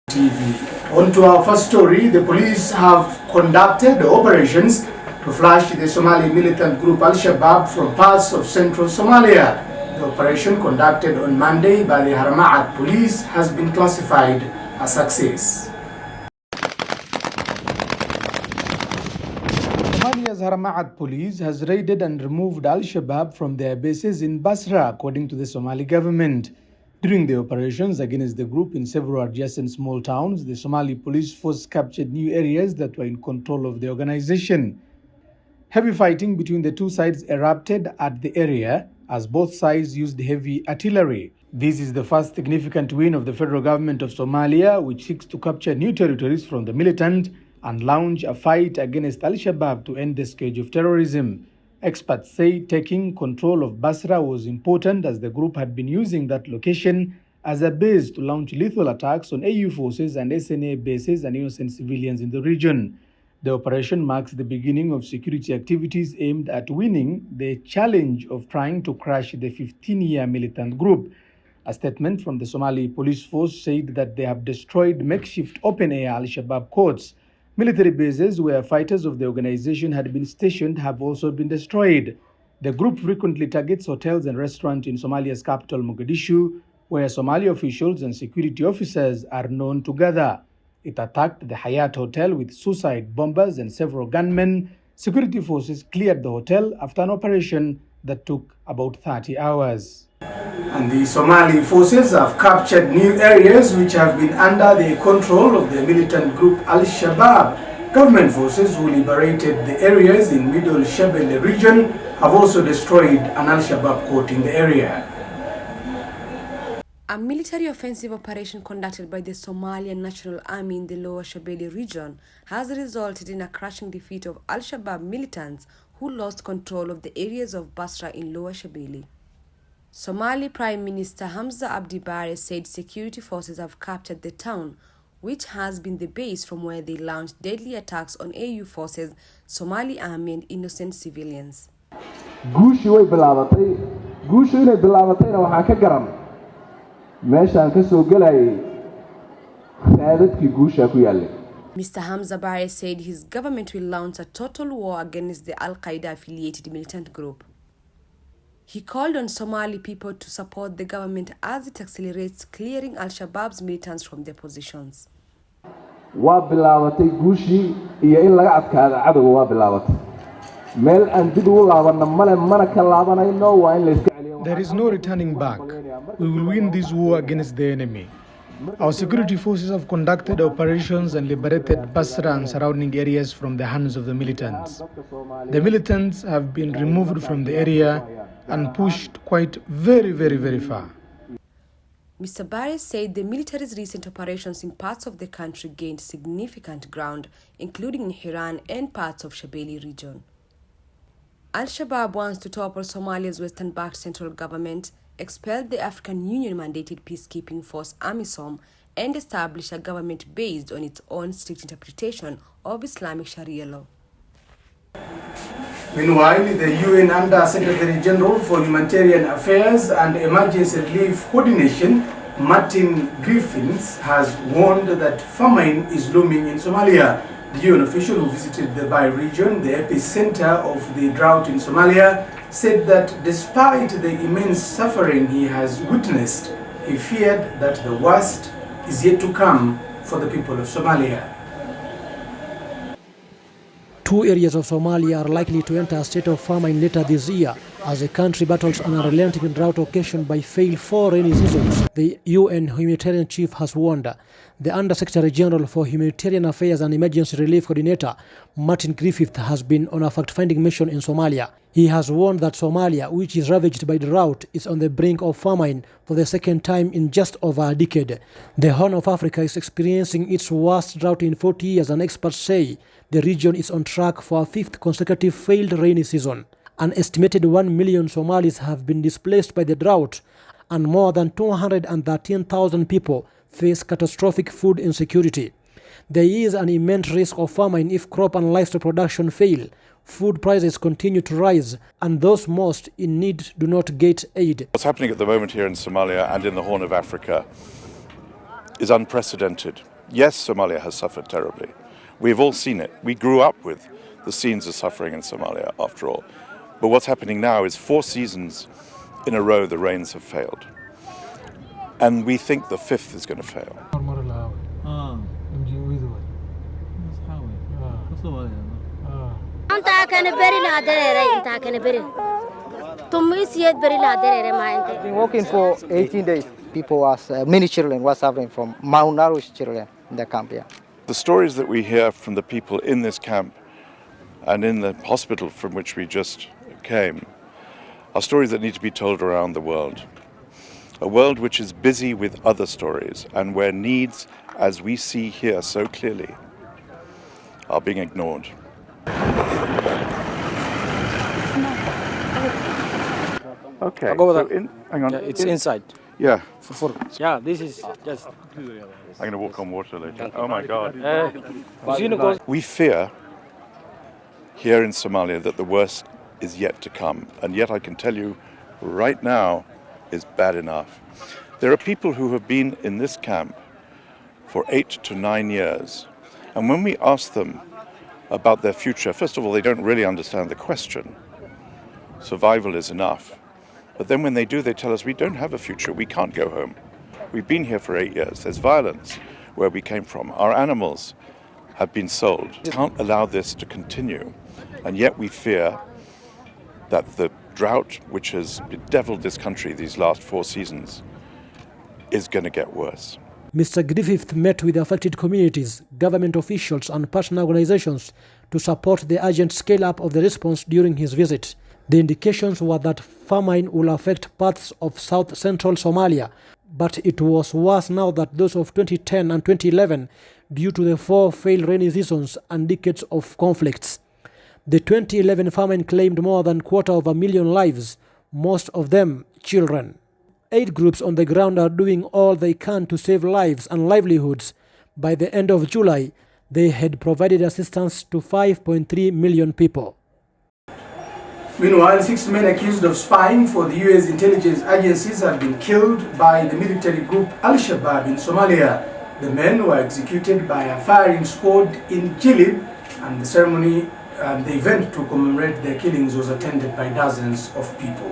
TV. On to our first story, the police have conducted operations to flush the Somali militant group Al-Shabaab from parts of central Somalia. The operation conducted on Monday by the Harama'at police has been classified a success. Somalia's Harama'at police has raided and removed Al-Shabaab from their bases in Basra, according to the Somali government. During the operations against the group in several adjacent small towns, the Somali police force captured new areas that were in control of the organization. Heavy fighting between the two sides erupted at the area as both sides used heavy artillery. This is the first significant win of the federal government of Somalia, which seeks to capture new territories from the militant and launch a fight against Al-Shabaab to end the scourge of terrorism. Experts say taking control of Basra was important as the group had been using that location as a base to launch lethal attacks on AU forces and SNA bases and innocent civilians in the region. The operation marks the beginning of security activities aimed at winning the challenge of trying to crush the 15-year militant group. A statement from the Somali police force said that they have destroyed makeshift open-air Al-Shabaab courts. Military bases where fighters of the organization had been stationed have also been destroyed. The group frequently targets hotels and restaurants in Somalia's capital, Mogadishu, where Somali officials and security officers are known to gather. It attacked the Hayat Hotel with suicide bombers and several gunmen. Security forces cleared the hotel after an operation that took about 30 hours. And the Somali forces have captured new areas which have been under the control of the militant group Al-Shabaab. Government forces who liberated the areas in Middle Shabelle region have also destroyed an Al-Shabaab court in the area. A military offensive operation conducted by the Somalian National Army in the Lower Shabelle region has resulted in a crushing defeat of Al-Shabaab militants who lost control of the areas of Basra in Lower Shabelle. Somali Prime Minister Hamza Abdi Bare said security forces have captured the town, which has been the base from where they launched deadly attacks on AU forces, Somali army and innocent civilians. guushii way bilaabatay guushii inay bilaabatayna waxaan ka garan meeshaan ka soo galayay raadadkii guusha ku yaalay. Mr. Hamza Bare said his government will launch a total war against the Al-Qaeda affiliated militant group. He called on Somali people to support the government as it accelerates clearing Al-Shabaab's militants from their positions. waa bilaabatay guushii iyo in laga adkaado cadowga waa bilaabatay meel aan dib ugu laabanna male mana ka laabanayno waa in la iska celiyo. There is no returning back. We will win this war against the enemy. Our security forces have conducted operations and liberated Basra and surrounding areas from the hands of the militants. The militants have been removed from the area and pushed quite very far. Mr. Bare said the military's recent operations in parts of the country gained significant ground, including in Hiran and parts of Shabelle region. Al-Shabaab wants to topple Somalia's Western-backed central government, expel the African Union-mandated peacekeeping force AMISOM, and establish a government based on its own strict interpretation of Islamic Sharia law. Meanwhile, the UN Under-Secretary General for Humanitarian Affairs and Emergency Relief Coordination, Martin Griffiths, has warned that famine is looming in Somalia. The UN official who visited the Bai region, the epicenter of the drought in Somalia, said that despite the immense suffering he has witnessed, he feared that the worst is yet to come for the people of Somalia. Two areas of Somalia are likely to enter a state of famine later this year as the country battles an unrelenting drought occasioned by failed 4 rainy seasons, the UN humanitarian chief has warned. The Under-Secretary General for Humanitarian Affairs and Emergency Relief Coordinator, Martin Griffiths, has been on a fact-finding mission in Somalia. He has warned that Somalia, which is ravaged by drought, is on the brink of famine for the second time in just over a decade. The Horn of Africa is experiencing its worst drought in 40 years, and experts say the region is on track for a 5th consecutive failed rainy season. An estimated 1 million Somalis have been displaced by the drought, and more than 213,000 people face catastrophic food insecurity. There is an immense risk of famine if crop and livestock production fail. Food prices continue to rise, and those most in need do not get aid. What's happening at the moment here in Somalia and in the Horn of Africa is unprecedented. Yes, Somalia has suffered terribly. We've all seen it. We grew up with the scenes of suffering in Somalia, after all. But what's happening now is 4 seasons in a row the rains have failed. And we think the 5th is going to fail. I've been working for 18 days. People ask, many children was suffering from malnourished children in the camp here. The stories that we hear from the people in this camp and in the hospital from which we just came are stories that need to be told around the world. A world which is busy with other stories and where needs, as we see here so clearly, are being ignored. Okay, so hang on. Yeah, it's inside. Yeah. Yeah, this is just. I'm going to walk on water later. Oh my God. We fear here in Somalia that the worst is yet to come, and yet I can tell you right now is bad enough. There are people who have been in this camp for 8 to 9 years, and when we ask them about their future, first of all, they don't really understand the question. Survival is enough. But then when they do, they tell us, we don't have a future, we can't go home. We've been here for 8 years, there's violence where we came from. Our animals have been sold. We can't allow this to continue. And yet we fear that the drought which has bedeviled this country these last 4 seasons is going to get worse. Mr. Griffith met with affected communities, government officials and partner organizations to support the urgent scale-up of the response during his visit. The indications were that famine will affect parts of south-central Somalia, but it was worse now that those of 2010 and 2011 due to the 4 failed rainy seasons and decades of conflicts. The 2011 famine claimed more than 250,000 lives, most of them children. Aid groups on the ground are doing all they can to save lives and livelihoods. By the end of July, they had provided assistance to 5.3 million people. Meanwhile, 6 men accused of spying for the U.S. intelligence agencies have been killed by the military group Al-Shabaab in Somalia. The men were executed by a firing squad in Jilib, and the event to commemorate their killings was attended by dozens of people.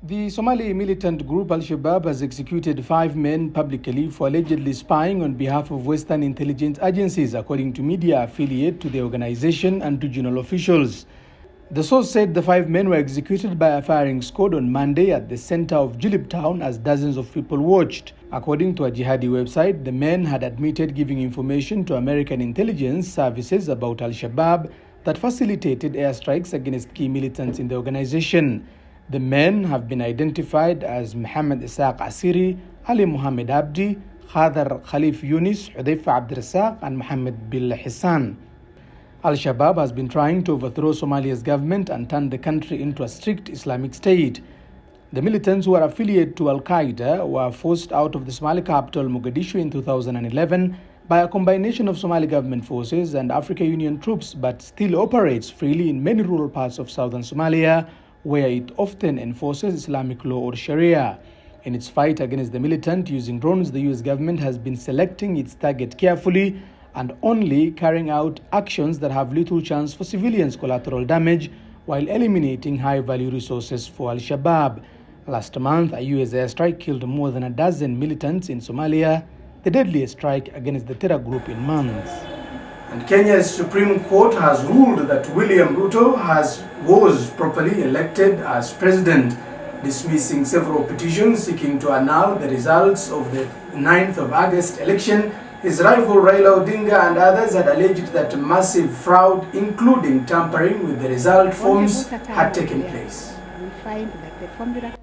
The Somali militant group Al-Shabaab has executed 5 men publicly for allegedly spying on behalf of Western intelligence agencies, according to media affiliate to the organization and regional officials. The source said the 5 men were executed by a firing squad on Monday at the center of Jilib town as dozens of people watched. According to a jihadi website, the men had admitted giving information to American intelligence services about Al-Shabaab that facilitated airstrikes against key militants in the organization. The men have been identified as Muhammad Isaq Asiri, Ali Muhammad Abdi, Khadar Khalif Yunus, Hudayfa Abdirasaq, and Muhammad Bil Hissan. Al-Shabaab has been trying to overthrow Somalia's government and turn the country into a strict Islamic state. The militants who are affiliated to Al-Qaeda were forced out of the Somali capital Mogadishu in 2011 by a combination of Somali government forces and African Union troops, but still operates freely in many rural parts of southern Somalia, where it often enforces Islamic law or Sharia. In its fight against the militant using drones, the US government has been selecting its target carefully and only carrying out actions that have little chance for civilians' collateral damage while eliminating high-value resources for Al-Shabaab. Last month, a US airstrike killed more than a dozen militants in Somalia, the deadliest strike against the terror group in months. And Kenya's Supreme Court has ruled that William Ruto was properly elected as president, dismissing several petitions seeking to annul the results of the 9th of August election. His rival Raila Odinga and others had alleged that massive fraud, including tampering with the result forms, had taken place. We find that the formula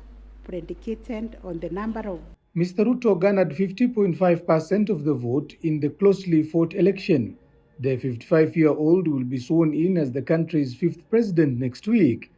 predicated on the number of... Mr. Ruto garnered 50.5% of the vote in the closely fought election. The 55-year-old will be sworn in as the country's 5th president next week.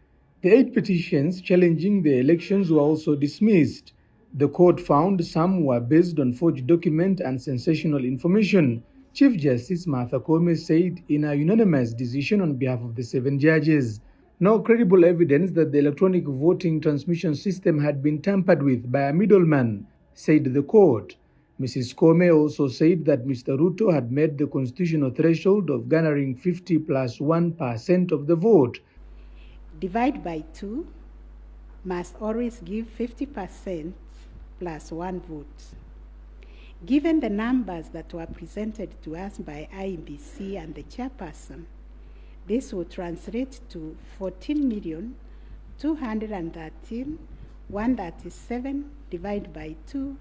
The 8 petitions challenging the elections were also dismissed. The court found some were based on forged documents and sensational information, Chief Justice Martha Koome said in a unanimous decision on behalf of the 7 judges. No credible evidence that the electronic voting transmission system had been tampered with by a middleman, said the court. Mrs. Kome also said that Mr. Ruto had met the constitutional threshold of garnering 50 plus 1% of the vote. Divide by 2 must always give 50% plus 1 vote. Given the numbers that were presented to us by IEBC and the chairperson, this would translate to 14,213,137 divided by 2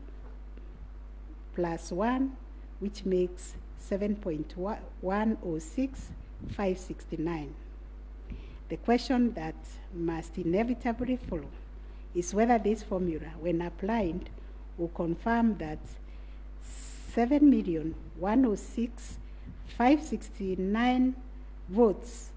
plus 1, which makes 7.106,569. The question that must inevitably follow is whether this formula, when applied, will confirm that 7,106,569 votes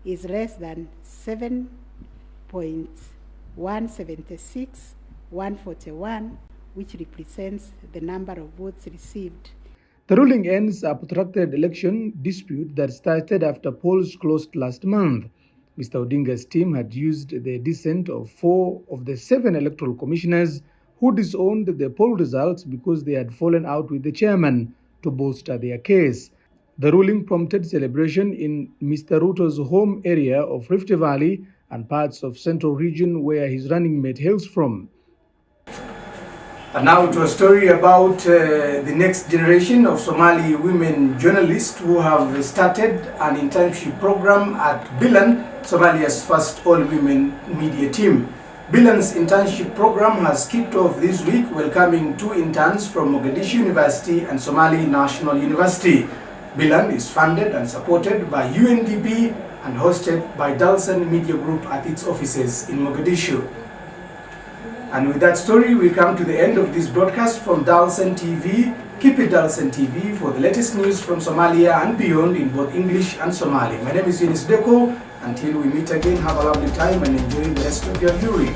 is less than 7.176,141, which represents the number of votes received. The ruling ends a protracted election dispute that started after polls closed last month. Mr. Odinga's team had used the dissent of 4 of the 7 electoral commissioners who disowned the poll results because they had fallen out with the chairman to bolster their case. The ruling prompted celebration in Mr. Ruto's home area of Rift Valley and parts of Central Region where his running mate hails from. And now to a story about the next generation of Somali women journalists who have started an internship program at Bilan, Somalia's first all-women media team. Bilan's internship program has kicked off this week, welcoming 2 interns from Mogadishu University and Somali National University. Bilan is funded and supported by UNDP and hosted by Dalsan Media Group at its offices in Mogadishu. And with that story, we come to the end of this broadcast from Dalsan TV. Keep it Dalsan TV for the latest news from Somalia and beyond in both English and Somali. My name is Eunice Deko. Until we meet again, have a lovely time and enjoy the rest of your viewing.